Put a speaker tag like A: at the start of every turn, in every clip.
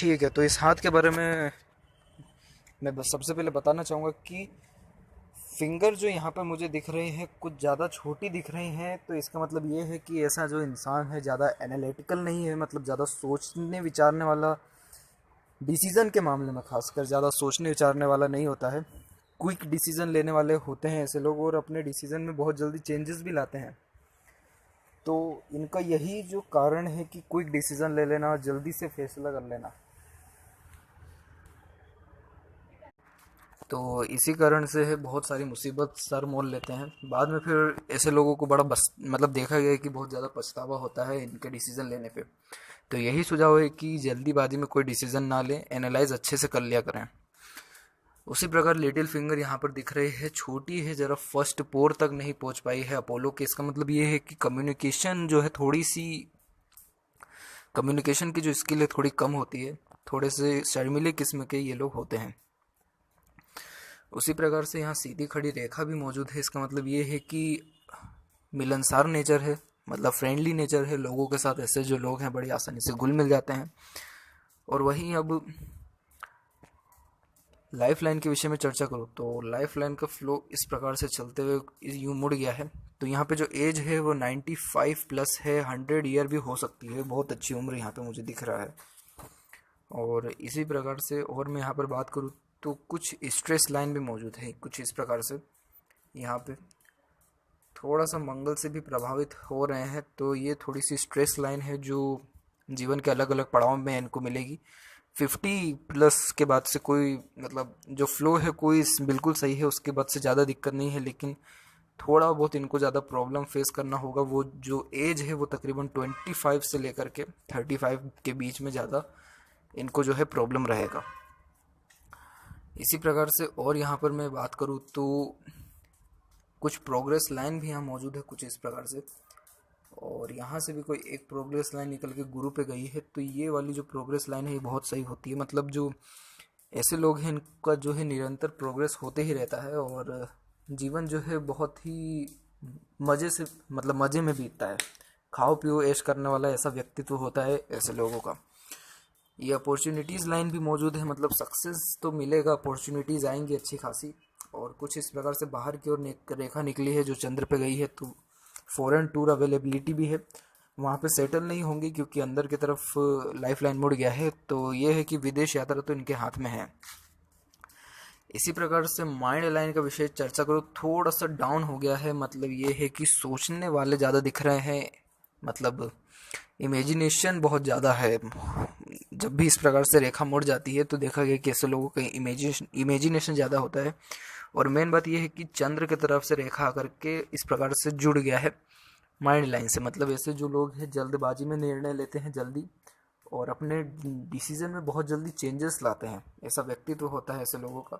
A: ठीक है, तो इस हाथ के बारे में मैं बस सबसे पहले बताना चाहूँगा कि फिंगर जो यहाँ पर मुझे दिख रहे हैं कुछ ज़्यादा छोटी दिख रही हैं, तो इसका मतलब ये है कि ऐसा जो इंसान है ज़्यादा एनालिटिकल नहीं है, मतलब ज़्यादा सोचने विचारने वाला, डिसीज़न के मामले में खासकर ज़्यादा सोचने विचारने वाला नहीं होता है। क्विक डिसीज़न लेने वाले होते हैं ऐसे लोग, और अपने डिसीज़न में बहुत जल्दी चेंजेस भी लाते हैं। तो इनका यही जो कारण है कि क्विक डिसीज़न ले लेना और जल्दी से फैसला कर लेना। तो इसी कारण से है बहुत सारी मुसीबत सर मोल लेते हैं बाद में। फिर ऐसे लोगों को बड़ा बस मतलब देखा गया है कि बहुत ज़्यादा पछतावा होता है इनके डिसीज़न लेने पे। तो यही सुझाव है कि जल्दीबाजी में कोई डिसीज़न ना लें, एनालाइज अच्छे से कर लिया करें। उसी प्रकार लिटिल फिंगर यहाँ पर दिख रही है, छोटी है, ज़रा फर्स्ट पोर तक नहीं पहुँच पाई है अपोलो के। इसका मतलब ये है कि कम्युनिकेशन जो है थोड़ी सी, कम्युनिकेशन की जो स्किल है थोड़ी कम होती है। थोड़े से शर्मीले किस्म के ये लोग होते हैं। उसी प्रकार से यहाँ सीधी खड़ी रेखा भी मौजूद है। इसका मतलब ये है कि मिलनसार नेचर है, मतलब फ्रेंडली नेचर है लोगों के साथ। ऐसे जो लोग हैं बड़ी आसानी से घुल मिल जाते हैं। और वहीं अब लाइफ लाइन के विषय में चर्चा करूँ तो लाइफ लाइन का फ्लो इस प्रकार से चलते हुए यूँ मुड़ गया है। तो यहाँ पे जो एज है वो 95 प्लस है, 100 ईयर भी हो सकती है। बहुत अच्छी उम्र यहाँ पे मुझे दिख रहा है। और इसी प्रकार से और मैं यहाँ पर बात करूँ तो कुछ स्ट्रेस लाइन भी मौजूद है कुछ इस प्रकार से। यहाँ पे थोड़ा सा मंगल से भी प्रभावित हो रहे हैं, तो ये थोड़ी सी स्ट्रेस लाइन है जो जीवन के अलग अलग पड़ाव में इनको मिलेगी। 50 प्लस के बाद से कोई मतलब जो फ्लो है कोई बिल्कुल सही है, उसके बाद से ज़्यादा दिक्कत नहीं है। लेकिन थोड़ा बहुत इनको ज़्यादा प्रॉब्लम फेस करना होगा। वो जो एज है वो तकरीबन 25 से लेकर के 35 के बीच में ज़्यादा इनको जो है प्रॉब्लम रहेगा। इसी प्रकार से और यहाँ पर मैं बात करूँ तो कुछ प्रोग्रेस लाइन भी यहाँ मौजूद है कुछ इस प्रकार से। और यहाँ से भी कोई एक प्रोग्रेस लाइन निकल के गुरु पे गई है, तो ये वाली जो प्रोग्रेस लाइन है ये बहुत सही होती है। मतलब जो ऐसे लोग हैं इनका जो है निरंतर प्रोग्रेस होते ही रहता है, और जीवन जो है बहुत ही मज़े से, मतलब मज़े में बीतता है। खाओ पियो ऐश करने वाला ऐसा व्यक्तित्व होता है ऐसे लोगों का। ये अपॉर्चुनिटीज़ लाइन भी मौजूद है, मतलब सक्सेस तो मिलेगा, अपॉर्चुनिटीज़ आएंगी अच्छी खासी। और कुछ इस प्रकार से बाहर की ओर रेखा निकली है जो चंद्र पे गई है, तो फॉरेन टूर अवेलेबिलिटी भी है। वहाँ पे सेटल नहीं होंगे क्योंकि अंदर की तरफ लाइफ लाइन मुड़ गया है। तो ये है कि विदेश यात्रा तो इनके हाथ में है। इसी प्रकार से माइंड लाइन का विषय चर्चा करो, थोड़ा सा डाउन हो गया है। मतलब ये है कि सोचने वाले ज़्यादा दिख रहे हैं, मतलब इमेजिनेशन बहुत ज़्यादा है। जब भी इस प्रकार से रेखा मुड़ जाती है तो देखा गया कि ऐसे लोगों का इमेजिनेशन ज़्यादा होता है। और मेन बात यह है कि चंद्र की तरफ से रेखा आकर के इस प्रकार से जुड़ गया है माइंड लाइन से। मतलब ऐसे जो लोग हैं जल्दबाजी में निर्णय लेते हैं जल्दी, और अपने डिसीजन में बहुत जल्दी चेंजेस लाते हैं, ऐसा व्यक्तित्व होता है ऐसे लोगों का।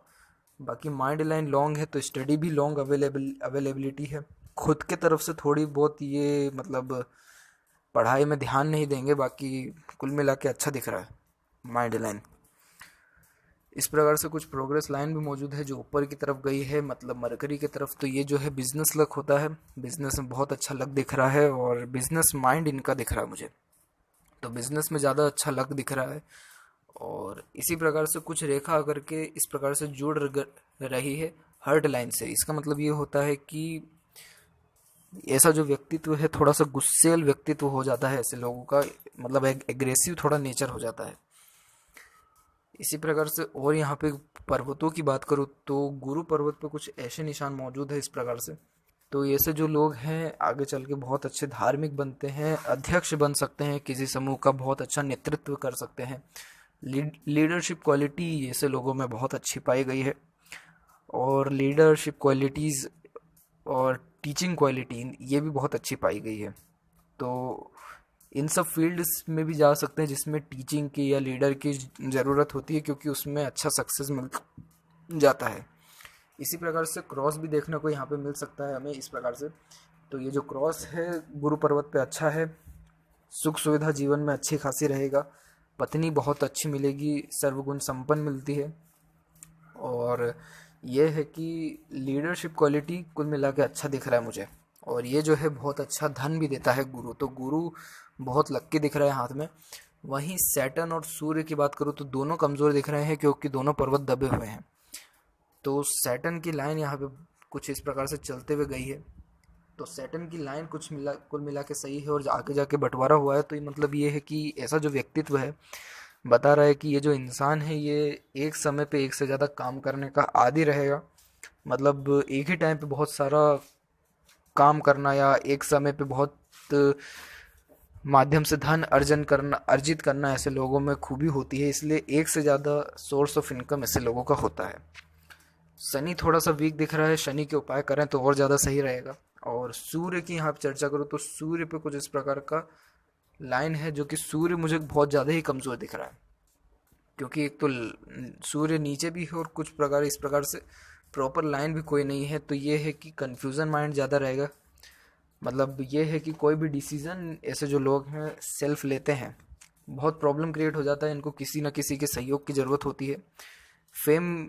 A: बाकी माइंड लाइन लॉन्ग है तो स्टडी भी लॉन्ग अवेलेबिलिटी है। खुद के तरफ से थोड़ी बहुत ये मतलब पढ़ाई में ध्यान नहीं देंगे, बाकी कुल मिला के अच्छा दिख रहा है माइंड लाइन। इस प्रकार से कुछ प्रोग्रेस लाइन भी मौजूद है जो ऊपर की तरफ गई है, मतलब मरकरी की तरफ। तो ये जो है बिजनेस लक होता है, बिजनेस में बहुत अच्छा लक दिख रहा है, और बिजनेस माइंड इनका दिख रहा है मुझे। तो बिजनेस में ज़्यादा अच्छा लक दिख रहा है। और इसी प्रकार से कुछ रेखा आकर के इस प्रकार से रही है हर्ट लाइन से। इसका मतलब ये होता है कि ऐसा जो व्यक्तित्व है थोड़ा सा गुस्सेल व्यक्तित्व हो जाता है ऐसे लोगों का, मतलब एग्रेसिव थोड़ा नेचर हो जाता है। इसी प्रकार से और यहाँ पे पर्वतों की बात करूँ तो गुरु पर्वत पे कुछ ऐसे निशान मौजूद है इस प्रकार से। तो ऐसे जो लोग हैं आगे चल के बहुत अच्छे धार्मिक बनते हैं, अध्यक्ष बन सकते हैं, किसी समूह का बहुत अच्छा नेतृत्व कर सकते हैं। लीडरशिप क्वालिटी ऐसे लोगों में बहुत अच्छी पाई गई है। और लीडरशिप क्वालिटीज़ और टीचिंग क्वालिटी ये भी बहुत अच्छी पाई गई है। तो इन सब फील्ड्स में भी जा सकते हैं जिसमें टीचिंग की या लीडर की ज़रूरत होती है, क्योंकि उसमें अच्छा सक्सेस मिल जाता है। इसी प्रकार से क्रॉस भी देखने को यहाँ पे मिल सकता है हमें इस प्रकार से। तो ये जो क्रॉस है गुरु पर्वत पे अच्छा है, सुख सुविधा जीवन में अच्छी खासी रहेगा, पत्नी बहुत अच्छी मिलेगी, सर्वगुण संपन्न मिलती है। और ये है कि लीडरशिप क्वालिटी कुल मिला के अच्छा दिख रहा है मुझे। और ये जो है बहुत अच्छा धन भी देता है गुरु, तो गुरु बहुत लक्की दिख रहा है हाथ में। वहीं सैटर्न और सूर्य की बात करूँ तो दोनों कमज़ोर दिख रहे हैं क्योंकि दोनों पर्वत दबे हुए हैं। तो सैटर्न की लाइन यहाँ पे कुछ इस प्रकार से चलते हुए गई है। तो सैटर्न की लाइन कुल मिला के सही है और आगे जाके बंटवारा हुआ है। तो ये मतलब ये है कि ऐसा जो व्यक्तित्व है बता रहा है कि ये जो इंसान है ये एक समय पे एक से ज़्यादा काम करने का आदी रहेगा। मतलब एक ही टाइम पे बहुत सारा काम करना या एक समय पे बहुत माध्यम से धन अर्जित करना ऐसे लोगों में खूबी होती है, इसलिए एक से ज़्यादा सोर्स ऑफ इनकम ऐसे लोगों का होता है। शनि थोड़ा सा वीक दिख रहा है, शनि के उपाय करें तो और ज़्यादा सही रहेगा। और सूर्य की यहाँ पे चर्चा करूँ तो सूर्य पे कुछ इस प्रकार का लाइन है जो कि सूर्य मुझे बहुत ज़्यादा ही कमज़ोर दिख रहा है, क्योंकि एक तो सूर्य नीचे भी है और कुछ प्रकार इस प्रकार से प्रॉपर लाइन भी कोई नहीं है। तो ये है कि कन्फ्यूज़न माइंड ज़्यादा रहेगा। मतलब ये है कि कोई भी डिसीज़न ऐसे जो लोग हैं सेल्फ लेते हैं, बहुत प्रॉब्लम क्रिएट हो जाता है। इनको किसी न किसी के सहयोग की ज़रूरत होती है। फेम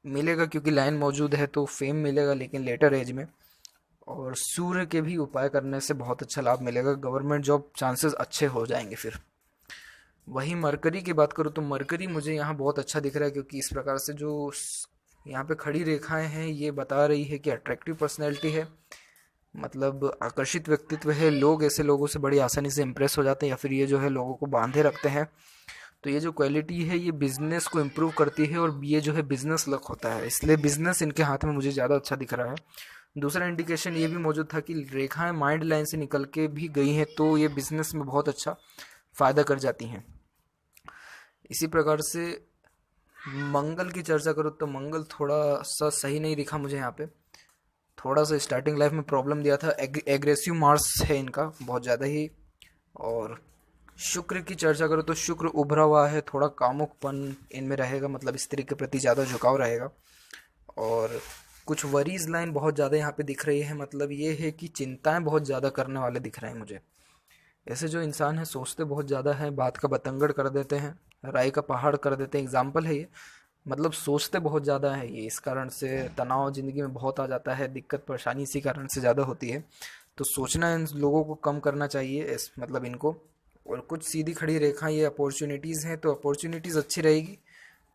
A: मिलेगा क्योंकि लाइन मौजूद है, तो फेम मिलेगा लेकिन लेटर एज में। और सूर्य के भी उपाय करने से बहुत अच्छा लाभ मिलेगा, गवर्नमेंट जॉब चांसेस अच्छे हो जाएंगे फिर। वहीं मरकरी की बात करूँ तो मरकरी मुझे यहाँ बहुत अच्छा दिख रहा है, क्योंकि इस प्रकार से जो यहाँ पे खड़ी रेखाएं हैं ये बता रही है कि अट्रैक्टिव पर्सनैलिटी है, मतलब आकर्षित व्यक्तित्व है। लोग ऐसे लोगों से बड़ी आसानी से इम्प्रेस हो जाते हैं या फिर ये जो है लोगों को बांधे रखते हैं। तो ये जो क्वालिटी है ये बिजनेस को इम्प्रूव करती है और ये जो है बिजनेस लक होता है, इसलिए बिजनेस इनके हाथ में मुझे ज़्यादा अच्छा दिख रहा है। दूसरा इंडिकेशन ये भी मौजूद था कि रेखाएं माइंड लाइन से निकल के भी गई हैं, तो ये बिजनेस में बहुत अच्छा फ़ायदा कर जाती हैं। इसी प्रकार से मंगल की चर्चा करूँ तो मंगल थोड़ा सा सही नहीं दिखा मुझे यहाँ पे। थोड़ा सा स्टार्टिंग लाइफ में प्रॉब्लम दिया था। एग्रेसिव मार्स है इनका बहुत ज़्यादा ही। और शुक्र की चर्चा करो तो शुक्र उभरा हुआ है, थोड़ा कामुकपन इनमें रहेगा, मतलब स्त्री के प्रति ज़्यादा झुकाव रहेगा। और कुछ वरीज लाइन बहुत ज़्यादा यहाँ पे दिख रही है, मतलब ये है कि चिंताएं बहुत ज़्यादा करने वाले दिख रहे हैं मुझे। ऐसे जो इंसान है सोचते बहुत ज़्यादा हैं, बात का बतंगड़ कर देते हैं, राय का पहाड़ कर देते हैं। एग्जाम्पल है ये, मतलब सोचते बहुत ज़्यादा है ये, इस कारण से तनाव ज़िंदगी में बहुत आ जाता है, दिक्कत परेशानी इसी कारण से ज़्यादा होती है। तो सोचना इन लोगों को कम करना चाहिए, इस मतलब इनको। और कुछ सीधी खड़ी रेखा ये अपॉर्चुनिटीज़ हैं, तो अपॉर्चुनिटीज़ अच्छी रहेगी।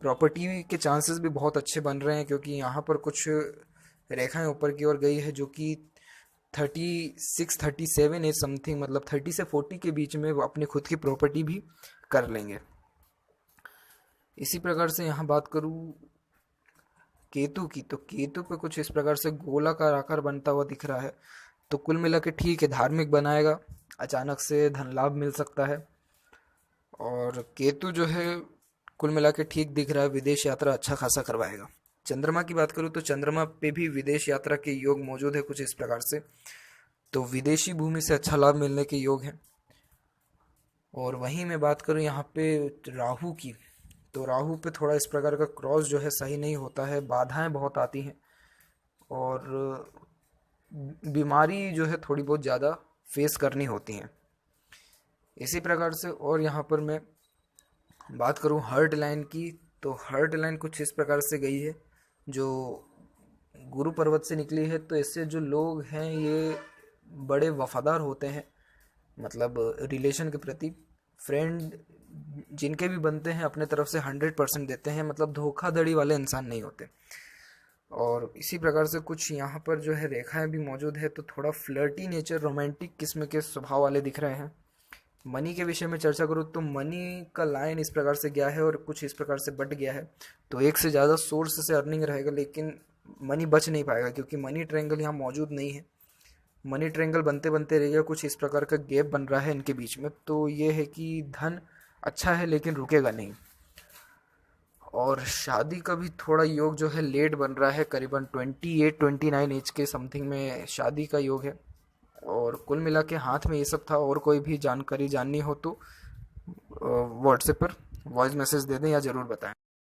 A: प्रॉपर्टी के चांसेस भी बहुत अच्छे बन रहे हैं, क्योंकि यहाँ पर कुछ रेखाएं ऊपर की ओर गई है जो कि 36-37 एज समथिंग, मतलब 30 से 40 के बीच में वो अपनी खुद की प्रॉपर्टी भी कर लेंगे। इसी प्रकार से यहाँ बात करूँ केतु की, तो केतु पे कुछ इस प्रकार से गोलाकार आकार बनता हुआ दिख रहा है। तो कुल मिला के ठीक है, धार्मिक बनाएगा, अचानक से धन लाभ मिल सकता है। और केतु जो है कुल मिला के ठीक दिख रहा है, विदेश यात्रा अच्छा खासा करवाएगा। चंद्रमा की बात करूँ तो चंद्रमा पे भी विदेश यात्रा के योग मौजूद है कुछ इस प्रकार से, तो विदेशी भूमि से अच्छा लाभ मिलने के योग हैं। और वहीं मैं बात करूँ यहाँ पे राहु की, तो राहु पे थोड़ा इस प्रकार का क्रॉस जो है सही नहीं होता है, बाधाएं बहुत आती हैं और बीमारी जो है थोड़ी बहुत ज़्यादा फेस करनी होती हैं। इसी प्रकार से और यहाँ पर मैं बात करूँ हर्ट लाइन की, तो हर्ट लाइन कुछ इस प्रकार से गई है जो गुरु पर्वत से निकली है। तो इससे जो लोग हैं ये बड़े वफादार होते हैं, मतलब रिलेशन के प्रति। फ्रेंड जिनके भी बनते हैं अपने तरफ से 100% देते हैं, मतलब धोखाधड़ी वाले इंसान नहीं होते। और इसी प्रकार से कुछ यहाँ पर जो है रेखाएं भी मौजूद है, तो थोड़ा फ्लर्टी नेचर, रोमांटिक किस्म के स्वभाव वाले दिख रहे हैं। मनी के विषय में चर्चा करूँ तो मनी का लाइन इस प्रकार से गया है और कुछ इस प्रकार से बट गया है, तो एक से ज़्यादा सोर्स से अर्निंग रहेगा, लेकिन मनी बच नहीं पाएगा क्योंकि मनी ट्रायंगल यहाँ मौजूद नहीं है। मनी ट्रायंगल बनते बनते रहेगा, कुछ इस प्रकार का गैप बन रहा है इनके बीच में। तो ये है कि धन अच्छा है लेकिन रुकेगा नहीं। और शादी का भी थोड़ा योग जो है लेट बन रहा है, करीबन 28-29 एज के समथिंग में शादी का योग है। और कुल मिला के हाथ में ये सब था। और कोई भी जानकारी जाननी हो तो व्हाट्सएप पर वॉइस मैसेज दे दें या ज़रूर बताएं।